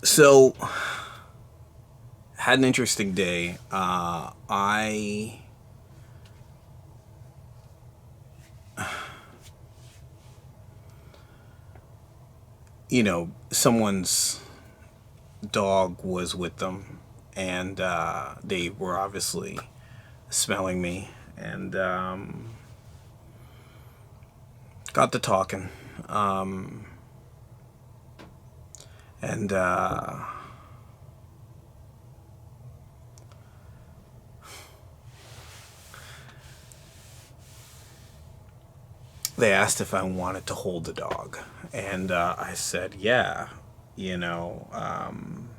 So, had an interesting day. Someone's dog was with them, and they were obviously smelling me, and got to talking. Um, and They asked if I wanted to hold the dog, and I said, yeah. You know, um,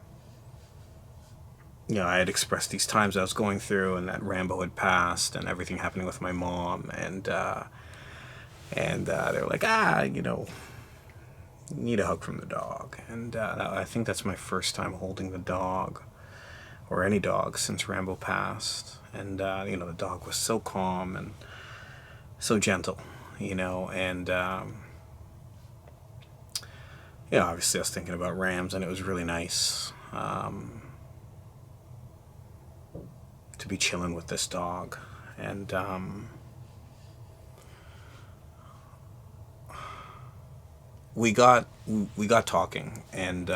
I had expressed these times I was going through, and that Rambo had passed, and everything happening with my mom, and they were like, need a hug from the dog, and I think that's my first time holding the dog or any dog since Rambo passed, and the dog was so calm and so gentle, and obviously I was thinking about Rams, and it was really nice to be chilling with this dog, and we got we got talking, and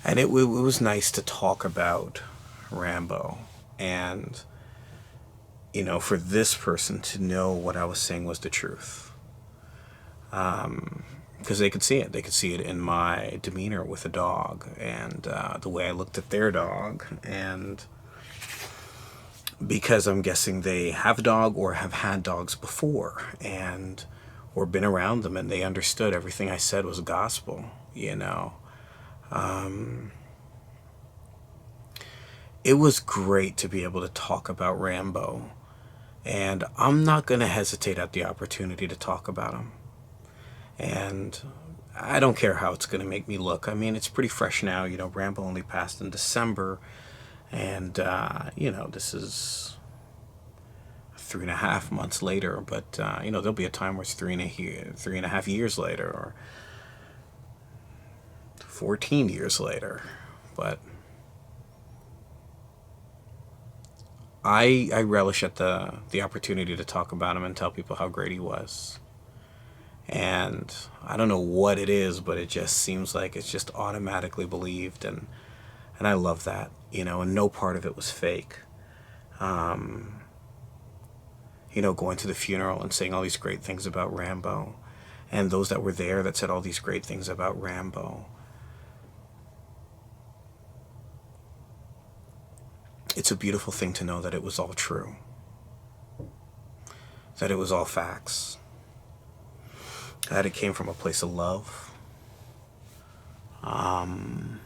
it was nice to talk about Rambo, and for this person to know what I was saying was the truth, because they could see it. They could see it in my demeanor with the dog, and the way I looked at their dog, and because I'm guessing they have a dog or have had dogs before, and or been around them, and they understood everything I said was gospel. It was great to be able to talk about Rambo, and I'm not going to hesitate at the opportunity to talk about him. And I don't care how it's going to make me look. I mean, it's pretty fresh now. Rambo only passed in December, and this is 3.5 months later. But there'll be a time where it's 3.5 years later, or 14 years later. But I relish at the opportunity to talk about him and tell people how great he was. And I don't know what it is, but it just seems like it's just automatically believed, and I love that, and no part of it was fake. Um, Going to the funeral and saying all these great things about Rambo, and those that were there that said all these great things about Rambo. It's a beautiful thing to know that it was all true, that it was all facts, that it came from a place of love, and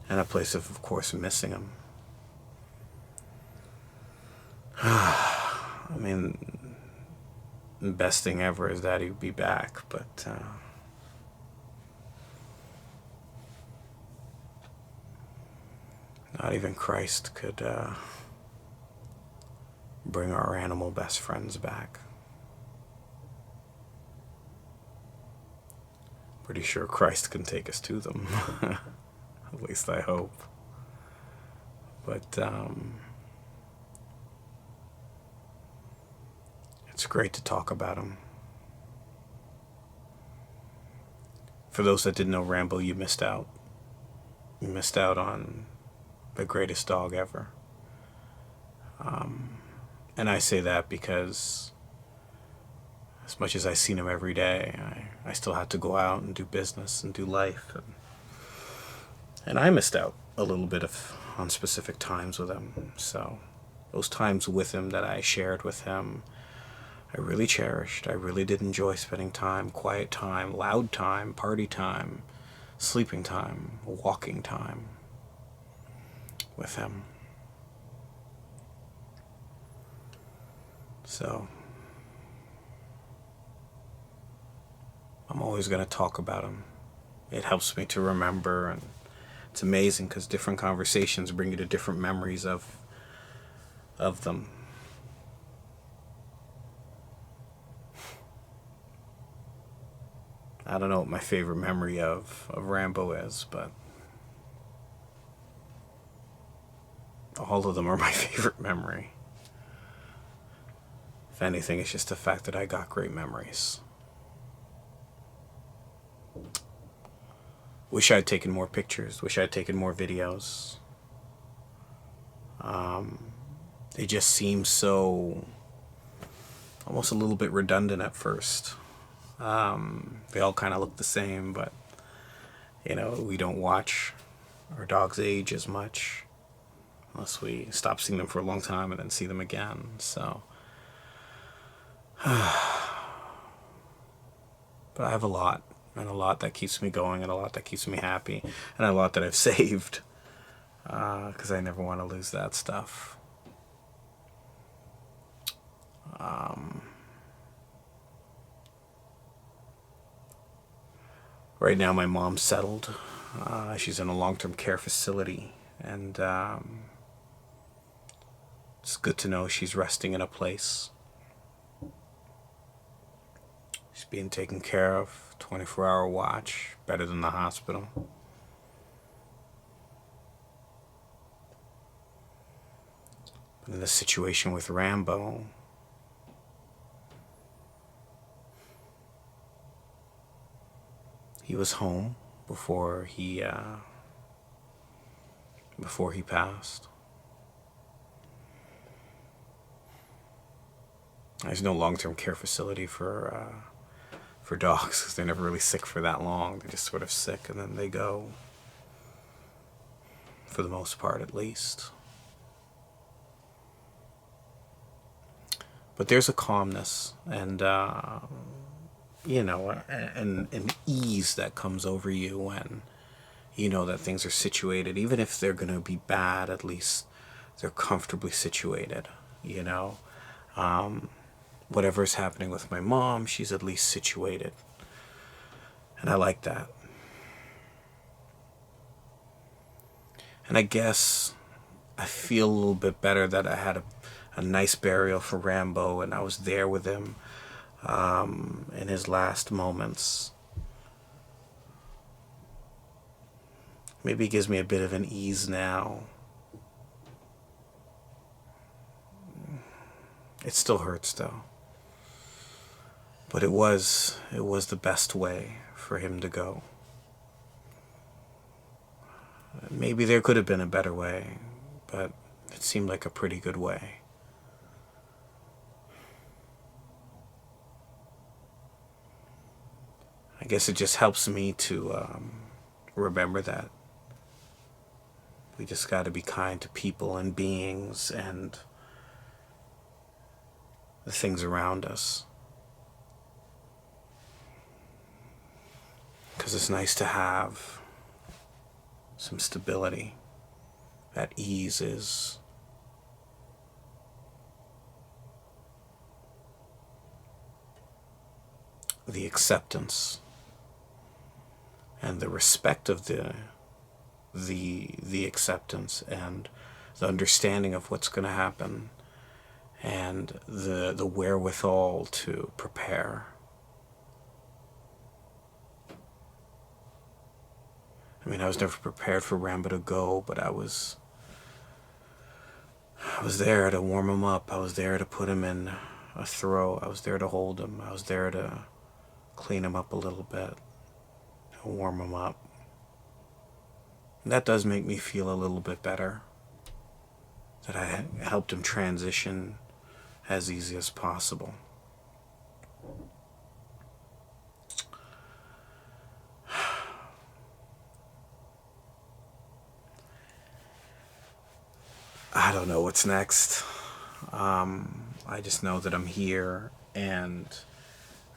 a place of course, missing him. I mean, the best thing ever is that he'd be back, but not even Christ could bring our animal best friends back. Pretty sure Christ can take us to them. At least I hope. But it's great to talk about him. For those that didn't know Rambo, you missed out. You missed out on the greatest dog ever. And I say that because as much as I seen him every day, I still had to go out and do business and do life. And I missed out a little bit on specific times with him. So those times with him that I shared with him, I really cherished. I really did enjoy spending time, quiet time, loud time, party time, sleeping time, walking time with him. So I'm always going to talk about him. It helps me to remember, and it's amazing because different conversations bring you to different memories of them. I don't know what my favorite memory of Rambo is, but all of them are my favorite memory. If anything, it's just the fact that I got great memories. Wish I had taken more pictures. Wish I had taken more videos. They just seem so almost a little bit redundant at first. They all kind of look the same, but you know, we don't watch our dogs age as much unless we stop seeing them for a long time and then see them again. So, but I have a lot, and a lot that keeps me going, and a lot that keeps me happy, and a lot that I've saved, because I never want to lose that stuff. Right now, my mom's settled. She's in a long-term care facility, and it's good to know she's resting in a place. She's being taken care of, 24-hour watch, better than the hospital. But in the situation with Rambo, he was home before he passed. There's no long-term care facility for dogs because they're never really sick for that long. They're just sort of sick and then they go, for the most part at least. But there's a calmness and you know, an ease that comes over you when you know that things are situated. Even if they're going to be bad, at least they're comfortably situated, you know. Whatever's happening with my mom, she's at least situated. And I like that. And I guess I feel a little bit better that I had a nice burial for Rambo and I was there with him in his last moments. Maybe it gives me a bit of an ease now. It still hurts though. But it was the best way for him to go. Maybe there could have been a better way, but it seemed like a pretty good way. I guess it just helps me to remember that we just got to be kind to people and beings and the things around us. Because it's nice to have some stability. That ease is the acceptance and the respect of the acceptance and the understanding of what's going to happen and the wherewithal to prepare. I mean, I was never prepared for Rambo to go, but I was there to warm him up. I was there to put him in a throw. I was there to hold him. I was there to clean him up a little bit, and warm him up. And that does make me feel a little bit better, that I helped him transition as easy as possible. I don't know what's next. I just know that I'm here and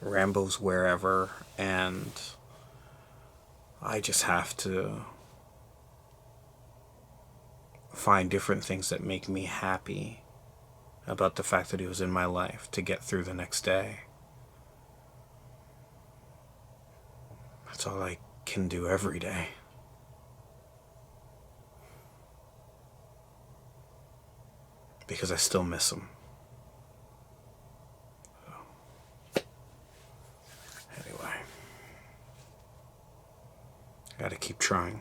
Rambo's wherever, and I just have to find different things that make me happy about the fact that he was in my life to get through the next day. That's all I can do every day. Because I still miss him. So, anyway. I gotta keep trying.